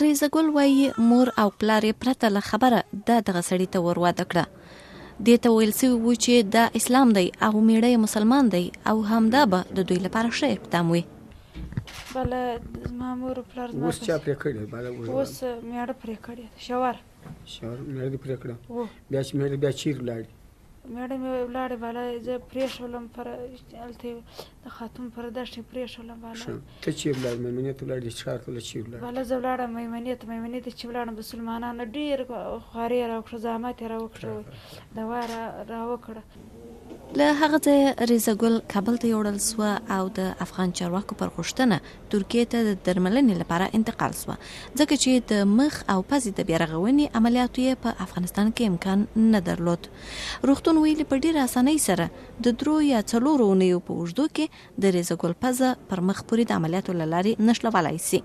ریزه ګل وایي مور او پلار یې پرته له خبره دغه سړي ته ور واده کړه. دې ته ویل سوي و چې دا اسلام دی او میړه مسلمان دی او همدا به د دوی لپاره ښه اقدام وي. بله زما مور پلار اوس چا پرې کړې؟ اوس میړه پرې کړې شاور میړه دې پرې کړه. بیا چې میړه بیا چیرې ولاړې؟ میړه مې ولاړې بالا زه پرېښولم پر هلته د خاتون پر دښتې پرېښولم بالا. ته چیرې ولاړې؟ میمنې ته ولاړې؟ ښار ته چیرې ولاړې؟ بالا زه ولاړم میمنې ته چې ولاړم مسلمانانو ډېر خوارې یې راوکړه، زحمت یې راوکړه، دوا یې راوکړه. له هغه ځایه ریزه ګل کابل ته یوړل سوه او د افغان چارواکو پر غوښتنه ترکیې ته د درملنې لپاره انتقال سوه، ځکه چې د مخ او پزې د بیا رغونې عملیاتو یې په افغانستان کې امکان نه درلود. روغتون ویلي په ډېره اسانۍ سره د 3 یا 4 اونیو په اوږدو کې د ریزه ګل پزه پر مخ پورې د عملیاتو له لارې نښلولی سي.